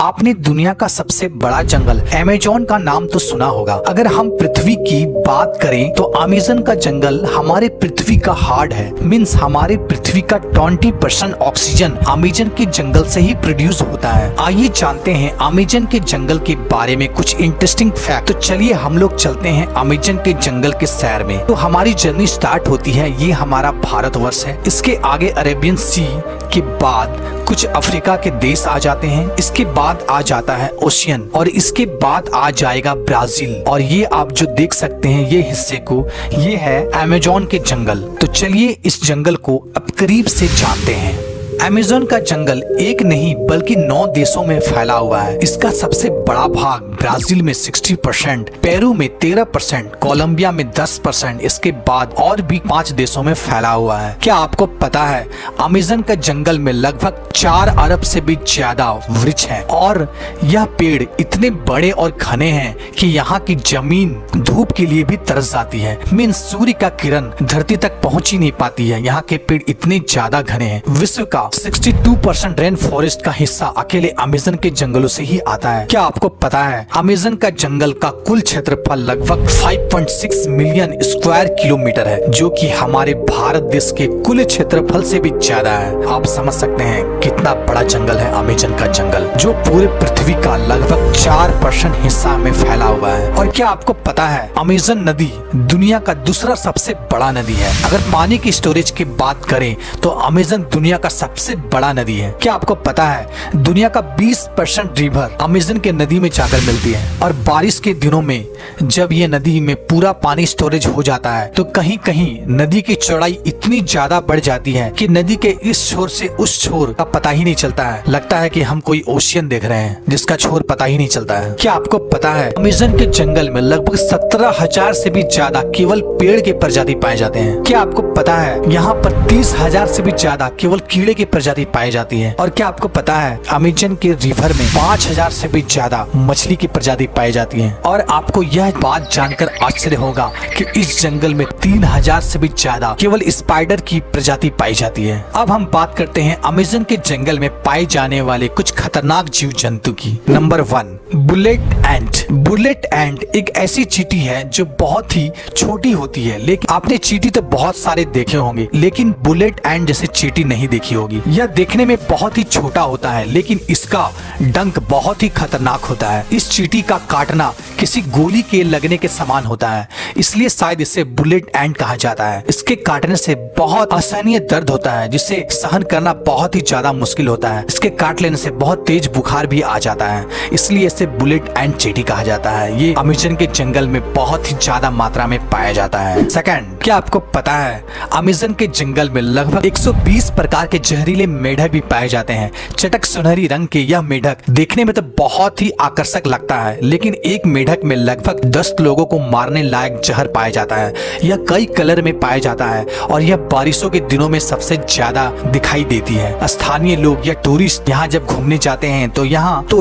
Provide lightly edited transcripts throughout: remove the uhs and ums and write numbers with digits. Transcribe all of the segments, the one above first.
आपने दुनिया का सबसे बड़ा जंगल अमेज़न का नाम तो सुना होगा। अगर हम पृथ्वी की बात करें तो अमेज़न का जंगल हमारे पृथ्वी का हार्ट है। मीन्स हमारे पृथ्वी का 20% ऑक्सीजन अमेज़न के जंगल से ही प्रोड्यूस होता है। आइए जानते हैं अमेज़न के जंगल के बारे में कुछ इंटरेस्टिंग फैक्ट। तो चलिए हम लोग चलते हैं अमेज़न के जंगल के सैर में। तो हमारी जर्नी स्टार्ट होती है, ये हमारा भारतवर्ष है। इसके आगे अरेबियन सी के बाद कुछ अफ्रीका के देश आ जाते हैं। इसके बाद आ जाता है ओशियन और इसके बाद आ जाएगा ब्राजील। और ये आप जो देख सकते हैं ये हिस्से को, ये है अमेज़न के जंगल। तो चलिए इस जंगल को अब करीब से जानते हैं। अमेज़न का जंगल एक नहीं बल्कि 9 देशों में फैला हुआ है। इसका सबसे बड़ा भाग ब्राजील में 60%, पेरू में 13%, कोलंबिया में 10%, इसके बाद और भी 5 देशों में फैला हुआ है। क्या आपको पता है अमेज़न का जंगल में लगभग 4 अरब से भी ज्यादा वृक्ष हैं और यह पेड़ इतने बड़े और घने हैं कि यहाँ की जमीन धूप के लिए भी तरस जाती है। मीन्स सूर्य का किरण धरती तक पहुँच ही नहीं पाती है। यहाँ के पेड़ इतने ज्यादा घने हैं। विश्व का 62% रेन फॉरेस्ट का हिस्सा अकेले अमेज़न के जंगलों से ही आता है। क्या आपको पता है अमेज़न का जंगल का कुल क्षेत्रफल लगभग 5.6 मिलियन स्क्वायर किलोमीटर है, जो कि हमारे भारत देश के कुल क्षेत्रफल से भी ज्यादा है। आप समझ सकते हैं कितना बड़ा जंगल है अमेज़न का जंगल, जो पूरे पृथ्वी का लगभग 4% हिस्सा में फैला हुआ है। और क्या आपको पता है अमेज़न नदी दुनिया का दूसरा सबसे बड़ा नदी है। अगर पानी की स्टोरेज की बात करें तो अमेज़न दुनिया का सबसे बड़ा नदी है। क्या आपको पता है दुनिया का 20% रिवर अमेज़न के नदी में जाकर मिलती है। और बारिश के दिनों में जब ये नदी में पूरा पानी स्टोरेज हो जाता है तो कहीं कहीं नदी की चौड़ाई इतनी ज्यादा बढ़ जाती है कि नदी के इस छोर से उस छोर का पता ही नहीं चलता है। लगता है कि हम कोई ओशियन देख रहे हैं जिसका छोर पता ही नहीं चलता है। क्या आपको पता है अमेज़न के जंगल में लगभग 17,000 से भी ज्यादा केवल पेड़ के प्रजाति पाए जाते हैं। क्या आपको पता है यहाँ पर 30,000 से भी ज्यादा केवल कीड़े की प्रजाति पाई जाती है। और क्या आपको पता है अमेज़न के रिवर में 5,000 से भी ज्यादा मछली की प्रजाति पाई जाती है। और आपको यह बात जानकर आश्चर्य होगा कि इस जंगल में 3,000 से भी ज्यादा केवल स्पाइडर की प्रजाति पाई जाती है। अब हम बात करते हैं अमेज़न के जंगल में पाए जाने वाले कुछ खतरनाक जीव जंतु की। नंबर 1, बुलेट एंट। बुलेट एंट एक ऐसी चींटी है जो बहुत ही छोटी होती है। लेकिन आपने चींटी तो बहुत सारे देखे होंगे, लेकिन बुलेट एंट जैसे चींटी नहीं देखी होगी। यह देखने में बहुत ही छोटा होता है लेकिन इसका डंक बहुत ही खतरनाक होता है। इस चींटी का काटना किसी गोली के लगने के समान होता है, इसलिए शायद इसे बुलेट एंट कहा जाता है। इसके काटने से बहुत असहनीय दर्द होता है जिसे सहन करना बहुत ही ज्यादा मुश्किल होता है। इसके काट लेने से बहुत तेज बुखार भी आ जाता है, इसलिए इसे बुलेट एंट चींटी कहा जाता है। ये अमेज़न के जंगल में बहुत ही ज्यादा मात्रा में पाया जाता है। सेकंड, क्या आपको पता है अमेज़न के जंगल में लगभग 120 प्रकार के जहरीले मेढक भी पाए जाते हैं। चटक सुनहरी रंग के यह मेढक देखने में तो बहुत ही आकर्षक लगता है, लेकिन एक मेढक में लगभग 10 लोगों को मारने लायक जहर पाया जाता है। यह कई कलर में पाया जाता है और यह बारिशों के दिनों में सबसे ज्यादा दिखाई देती है। स्थानीय लोग या टूरिस्ट यहाँ जब घूमने जाते हैं तो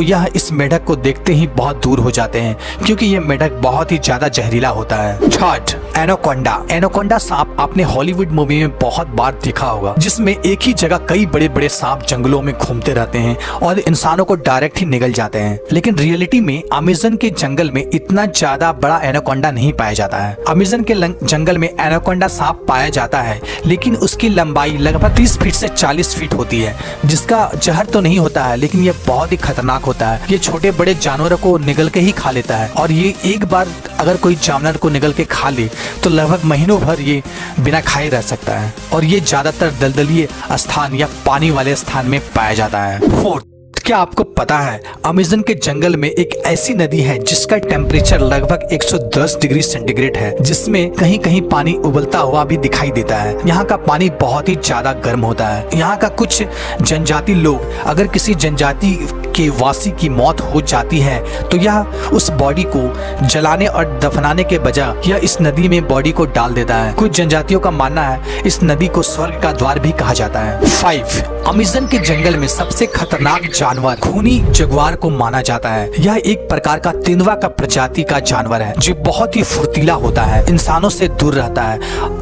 यह इस मेढक को देखते ही बहुत दूर हो जाते हैं, क्योंकि यह मेढक बहुत ही ज्यादा जहरीला होता है। Third, anaconda. एनाकोंडा सांप आपने हॉलीवुड मूवी में बहुत बार देखा होगा, जिसमें एक ही जगह कई बड़े बड़े सांप जंगलों में घूमते रहते हैं और इंसानों को डायरेक्ट ही निगल जाते हैं। लेकिन रियलिटी में अमेज़न के जंगल में इतना ज्यादा बड़ा एनाकोंडा नहीं पाया जाता है। अमेज़न के जंगल में एनाकोंडा सांप पाया जाता है, लेकिन उसकी लंबाई लगभग 30 फीट से 40 फीट होती है, जिसका जहर तो नहीं होता है लेकिन यह बहुत ही खतरनाक होता है। ये छोटे बड़े जानवरों को निगल के ही खा लेता है और ये एक बार अगर कोई जानवर को निगल के खा ले तो लगभग महीनों भर ये बिना खाए रह सकता है। और ये ज्यादातर दलदलीय स्थान या पानी वाले स्थान में पाया जाता है। फोर्थ, क्या आपको पता है अमेज़न के जंगल में एक ऐसी नदी है जिसका टेम्परेचर लगभग 110 डिग्री सेंटीग्रेड है, जिसमें कहीं कहीं पानी उबलता हुआ भी दिखाई देता है। यहाँ का पानी बहुत ही ज्यादा गर्म होता है। यहाँ का कुछ जनजाति लोग, अगर किसी जनजाति के वासी की मौत हो जाती है तो यह उस बॉडी को जलाने और दफनाने के बजाय यह इस नदी में बॉडी को डाल देता है। कुछ जनजातियों का मानना है इस नदी को स्वर्ग का द्वार भी कहा जाता है। 5, अमेज़न के जंगल में सबसे खतरनाक जानवर खूनी जगुआर को माना जाता है। यह एक प्रकार का तेंदुआ का प्रजाति का जानवर है जो बहुत ही फुर्तीला होता है, इंसानों से दूर रहता है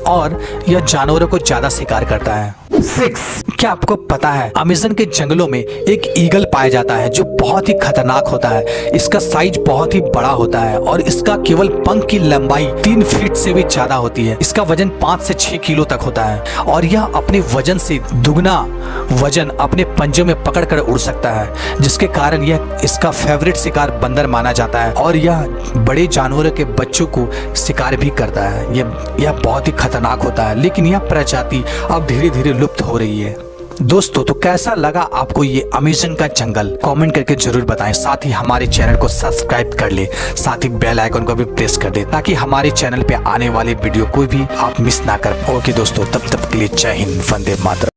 और यह जानवरों को ज्यादा शिकार करता है। 6। क्या आपको पता है अमेज़न के जंगलों में एक ईगल पाया जाता है जो बहुत ही खतरनाक होता है। इसका साइज बहुत ही बड़ा होता है और इसका केवल पंख की लंबाई 3 फीट से भी ज्यादा होती है। इसका वजन 5 से 6 किलो तक होता है और यह अपने वजन से दुगना वजन अपने पंजों में पकड़ कर उड़ सकता है, जिसके कारण यह इसका फेवरेट शिकार बंदर माना जाता है और यह बड़े जानवरों के बच्चों को शिकार भी करता है। यह बहुत ही खतरनाक होता है, लेकिन यह प्रजाति अब धीरे धीरे लुप्त हो रही है। दोस्तों, तो कैसा लगा आपको ये अमेज़न का जंगल? कमेंट करके जरूर बताएं। साथ ही हमारे चैनल को सब्सक्राइब कर ले, साथ ही बेल आइकन को भी प्रेस कर दे ताकि हमारे चैनल पे आने वाले वीडियो कोई भी आप मिस ना कर। ओके दोस्तों, तब तक के लिए जय हिंद, वंदे मातरम।